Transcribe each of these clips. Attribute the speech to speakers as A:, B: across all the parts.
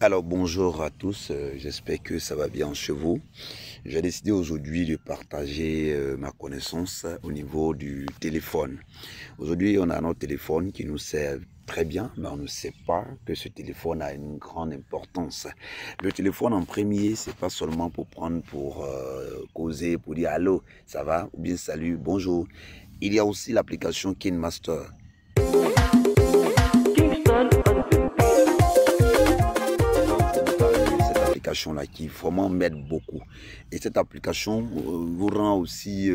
A: Alors bonjour à tous, j'espère que ça va bien chez vous. J'ai décidé aujourd'hui de partager ma connaissance au niveau du téléphone. Aujourd'hui on a notre téléphone qui nous sert très bien, mais on ne sait pas que ce téléphone a une grande importance. Le téléphone en premier, c'est pas seulement pour prendre, pour causer, pour dire allô, ça va, ou bien salut, bonjour. Il y a aussi l'application KineMaster. Là qui vraiment m'aide beaucoup, et cette application vous rend aussi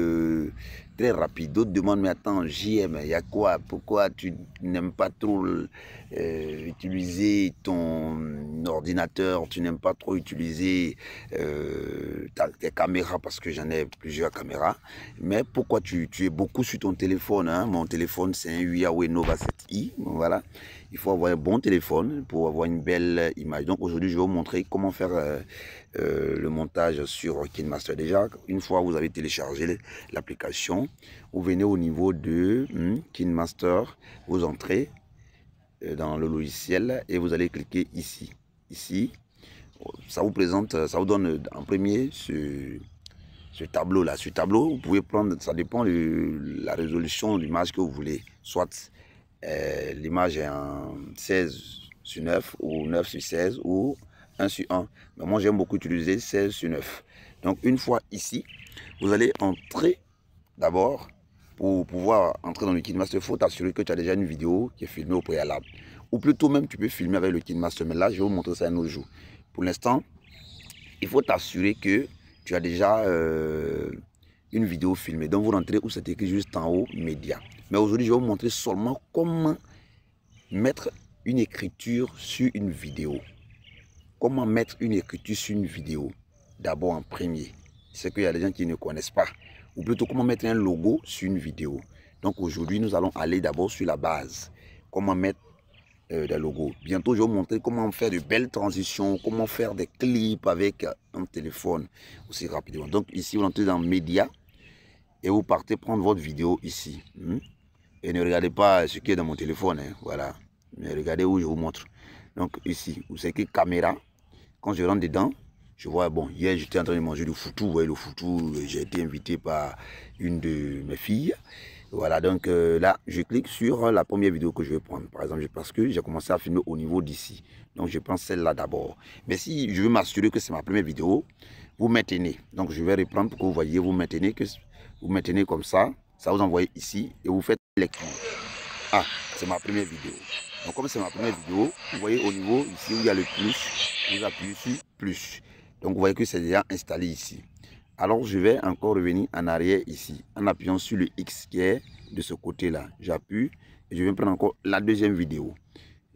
A: très rapide. D'autres demandent, mais attends, JM, il y a quoi, pourquoi tu n'aimes pas trop utiliser ton ordinateur, tu n'aimes pas trop utiliser tes caméras, parce que j'en ai plusieurs caméras, mais pourquoi tu es beaucoup sur ton téléphone, hein? Mon téléphone c'est un Huawei Nova 7i, voilà. Il faut avoir un bon téléphone pour avoir une belle image. Donc aujourd'hui, je vais vous montrer comment faire le montage sur KineMaster. Déjà, une fois vous avez téléchargé l'application, vous venez au niveau de KineMaster, vous entrez dans le logiciel et vous allez cliquer ici. Ici, ça vous présente, ça vous donne en premier ce tableau là. Ce tableau, vous pouvez prendre, ça dépend de la résolution de l'image que vous voulez. Soit l'image est en 16:9 ou 9:16 ou 1:1. Mais moi, j'aime beaucoup utiliser 16:9. Donc, une fois ici, vous allez entrer d'abord. Pour pouvoir entrer dans le KineMaster, il faut t'assurer que tu as déjà une vidéo qui est filmée au préalable. Ou plutôt même, tu peux filmer avec le KineMaster. Mais là, je vais vous montrer ça un autre jour. Pour l'instant, il faut t'assurer que tu as déjà une vidéo filmée. Donc, vous rentrez où c'est écrit juste en haut, média. Mais aujourd'hui, je vais vous montrer seulement comment mettre une écriture sur une vidéo. Comment mettre une écriture sur une vidéo? D'abord en premier. C'est qu'il y a des gens qui ne connaissent pas. Ou plutôt comment mettre un logo sur une vidéo. Donc aujourd'hui, nous allons aller d'abord sur la base. Comment mettre des logos. Bientôt, je vais vous montrer comment faire de belles transitions, comment faire des clips avec un téléphone aussi rapidement. Donc ici, vous entrez dans Média et vous partez prendre votre vidéo ici. Et ne regardez pas ce qui est dans mon téléphone, hein, voilà. Mais regardez où je vous montre. Donc ici, vous savez que caméra, quand je rentre dedans, je vois, bon, hier j'étais en train de manger du foutou, vous voyez le foutou, j'ai été invité par une de mes filles. Voilà, donc là, je clique sur la première vidéo que je vais prendre, par exemple, parce que j'ai commencé à filmer au niveau d'ici. Donc je prends celle-là d'abord. Mais si je veux m'assurer que c'est ma première vidéo, vous maintenez. Donc je vais reprendre pour que vous voyez, vous maintenez comme ça vous envoie ici et vous faites lecture. Ah, c'est ma première vidéo. Donc comme c'est ma première vidéo, vous voyez au niveau ici où il y a le plus, vous appuyez sur plus. Donc vous voyez que c'est déjà installé ici. Alors je vais encore revenir en arrière ici, en appuyant sur le X qui est de ce côté-là. J'appuie et je vais prendre encore la deuxième vidéo.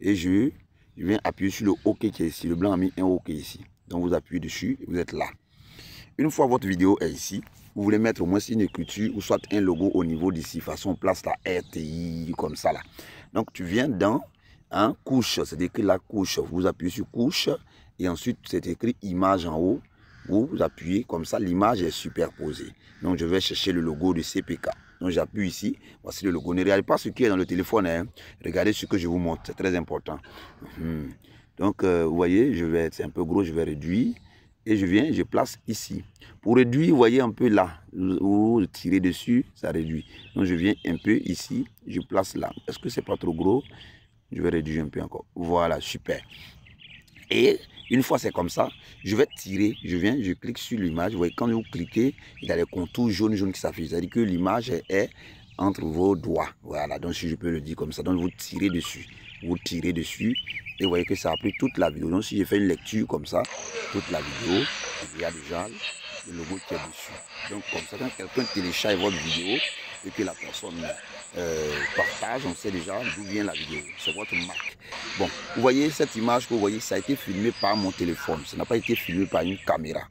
A: Et je viens appuyer sur le OK qui est ici. Le blanc a mis un OK ici. Donc vous appuyez dessus et vous êtes là. Une fois votre vidéo est ici, vous voulez mettre au moins une écriture ou soit un logo au niveau d'ici, façon place la RTI, comme ça là. Donc tu viens dans couche, c'est écrit la couche, vous appuyez sur couche et ensuite c'est écrit image en haut, vous appuyez comme ça, l'image est superposée. Donc je vais chercher le logo de CPK. Donc j'appuie ici, voici le logo. Ne regardez pas ce qui est dans le téléphone, hein. Regardez ce que je vous montre, c'est très important. Donc vous voyez, c'est un peu gros, je vais réduire. Et je viens, je place ici. Pour réduire, vous voyez un peu là, vous tirez dessus, ça réduit. Donc je viens un peu ici, je place là. Est-ce que c'est pas trop gros? Je vais réduire un peu encore. Voilà, super. Et une fois c'est comme ça, je vais tirer, je viens, je clique sur l'image. Vous voyez, quand vous cliquez, il y a les contours jaunes qui s'affichent. C'est-à-dire que l'image est entre vos doigts. Voilà, donc si je peux le dire comme ça. Donc vous tirez dessus. Vous tirez dessus. Et vous voyez que ça a pris toute la vidéo. Donc si je fais une lecture comme ça, toute la vidéo, il y a déjà le logo qui est dessus. Donc comme ça, quand quelqu'un télécharge votre vidéo et que la personne partage, on sait déjà d'où vient la vidéo. C'est votre marque. Bon, vous voyez cette image que vous voyez, ça a été filmé par mon téléphone. Ça n'a pas été filmé par une caméra.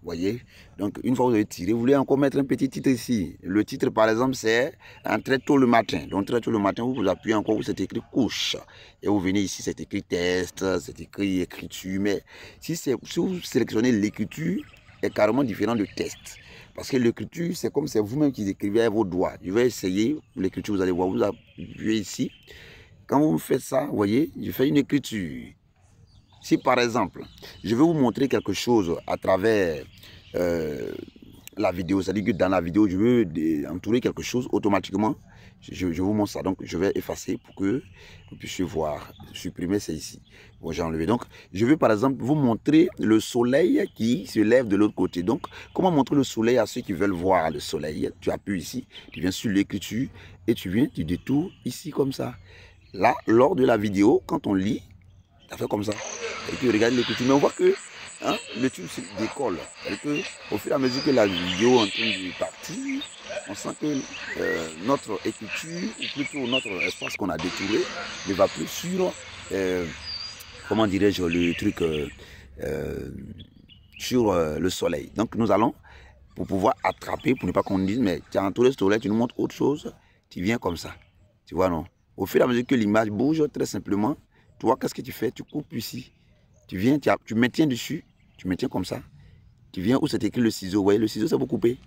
A: Vous voyez? Donc, une fois que vous avez tiré, vous voulez encore mettre un petit titre ici. Le titre, par exemple, c'est très tôt le matin. Donc, très tôt le matin, vous appuyez encore où c'est écrit couche. Et vous venez ici, c'est écrit test, c'est écrit écriture. Mais si vous sélectionnez l'écriture, est carrément différent de test. Parce que l'écriture, c'est comme c'est vous-même qui écrivez avec vos doigts. Je vais essayer l'écriture, vous allez voir, vous appuyez ici. Quand vous faites ça, vous voyez, je fais une écriture. Si par exemple, je vais vous montrer quelque chose à travers la vidéo, c'est-à-dire que dans la vidéo, je veux entourer quelque chose automatiquement, je vous montre ça. Donc, je vais effacer pour que vous puissiez voir. Supprimer, c'est ici. Bon, j'ai enlevé. Donc, je vais par exemple vous montrer le soleil qui se lève de l'autre côté. Donc, comment montrer le soleil à ceux qui veulent voir le soleil? Tu appuies ici, tu viens sur l'écriture et tu viens, tu détournes ici comme ça. Là, lors de la vidéo, quand on lit, ça fait comme ça. Et puis, regarde l'écriture. Mais on voit que hein, le tube se décolle. Au fur et à mesure que la vidéo est en train de partir, on sent que notre écriture, ou plutôt notre espace qu'on a détouré, ne va plus sur, comment dirais-je, le truc sur le soleil. Donc nous allons, pour pouvoir attraper, pour ne pas qu'on dise, mais tu as entouré le soleil, tu nous montres autre chose, tu viens comme ça. Tu vois, non? Au fur et à mesure que l'image bouge, très simplement, tu vois, qu'est-ce que tu fais? Tu coupes ici. Tu viens, tu maintiens dessus, tu maintiens comme ça. Tu viens où c'est écrit le ciseau. Vous voyez, le ciseau, c'est vous couper.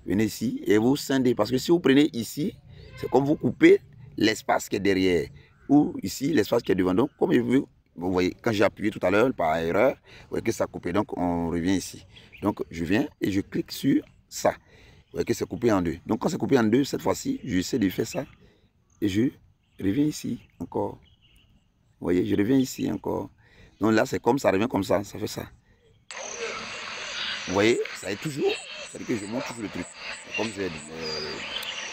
A: Venez ici et vous scindez. Parce que si vous prenez ici, c'est comme vous coupez l'espace qui est derrière. Ou ici, l'espace qui est devant. Donc, comme vous voyez, quand j'ai appuyé tout à l'heure par erreur, vous voyez que ça a coupé. Donc, on revient ici. Donc, je viens et je clique sur ça. Vous voyez que c'est coupé en deux. Donc, quand c'est coupé en deux, cette fois-ci, j'essaie de faire ça. Et je reviens ici encore. Vous voyez, je reviens ici encore. Donc là, c'est comme ça, revient comme ça fait ça. Vous voyez, ça est toujours, c'est-à-dire que je monte toujours le truc. Comme j'ai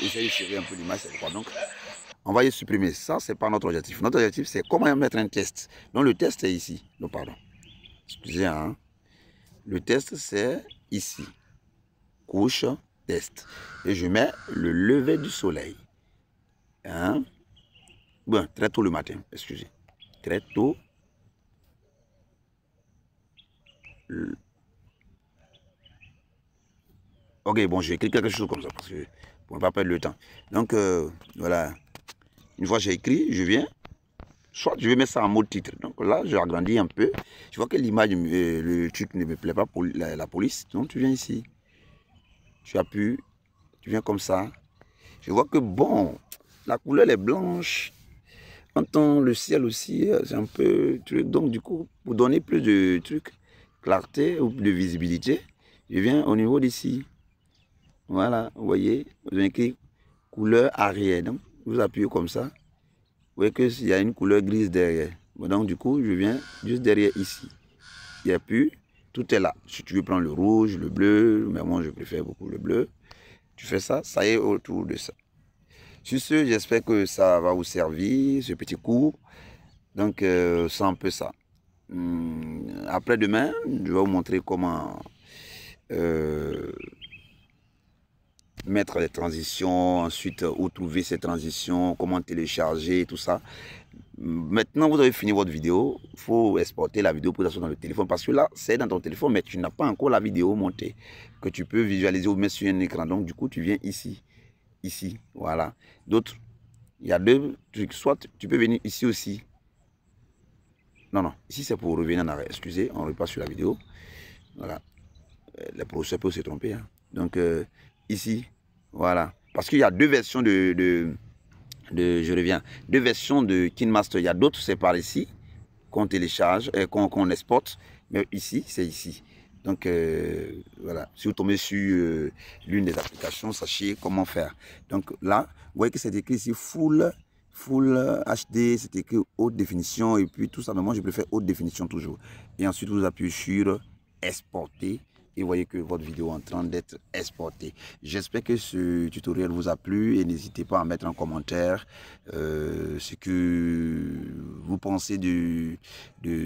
A: essayé de serrer un peu l'image, c'est quoi. Donc, on va y supprimer. Ça, c'est pas notre objectif. Notre objectif, c'est comment mettre un test. Donc, le test est ici. Non, pardon. Excusez, hein. Le test, c'est ici. Couche, test. Et je mets le lever du soleil. Hein? Bon, très tôt le matin, excusez. Très tôt. Ok, bon, j'ai écrit quelque chose comme ça parce que pour ne pas perdre le temps. Donc, voilà. Une fois j'ai écrit, je viens. Soit je vais mettre ça en mode titre. Donc là, je agrandis un peu. Je vois que l'image, le truc ne me plaît pas pour la police. Donc, tu viens ici. Tu appuies. Tu viens comme ça. Je vois que, bon, la couleur est blanche. Entend le ciel aussi, c'est un peu truc. Donc, du coup, pour donner plus de trucs, clarté ou de visibilité, je viens au niveau d'ici. Voilà, vous voyez, vous avez écrit couleur arrière. Donc, vous appuyez comme ça. Vous voyez qu'il y a une couleur grise derrière. Bon, donc, du coup, je viens juste derrière ici. Il n'y a plus, tout est là. Si tu veux prendre le rouge, le bleu, mais moi, je préfère beaucoup le bleu. Tu fais ça, ça y est autour de ça. Sur ce, j'espère que ça va vous servir, ce petit cours. Donc, c'est un peu ça. Après demain, je vais vous montrer comment mettre les transitions, ensuite où trouver ces transitions, comment télécharger, tout ça. Maintenant, vous avez fini votre vidéo, il faut exporter la vidéo pour ça dans le téléphone, parce que là, c'est dans ton téléphone, mais tu n'as pas encore la vidéo montée, que tu peux visualiser ou mettre sur un écran. Donc, du coup, tu viens ici, voilà. D'autres, il y a deux trucs, soit tu peux venir ici aussi. Non, ici c'est pour revenir en arrière, excusez, on repasse sur la vidéo. Voilà, les professeurs peuvent se tromper. Hein. Donc, ici, voilà. Parce qu'il y a deux versions je reviens, deux versions de KineMaster. Il y a d'autres, c'est par ici, qu'on télécharge, qu'on exporte. Mais ici, c'est ici. Donc, voilà. Si vous tombez sur l'une des applications, sachez comment faire. Donc là, vous voyez que c'est écrit ici Full HD, c'est écrit haute définition. Et puis tout ça, mais moi, je préfère haute définition toujours. Et ensuite, vous appuyez sur exporter. Et vous voyez que votre vidéo est en train d'être exportée. J'espère que ce tutoriel vous a plu et n'hésitez pas à mettre en commentaire ce que vous pensez de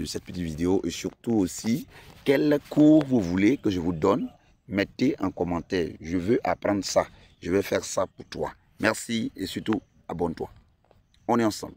A: cette petite vidéo et surtout aussi quel cours vous voulez que je vous donne. Mettez en commentaire. Je veux apprendre ça. Je vais faire ça pour toi. Merci et surtout abonne-toi. On est ensemble.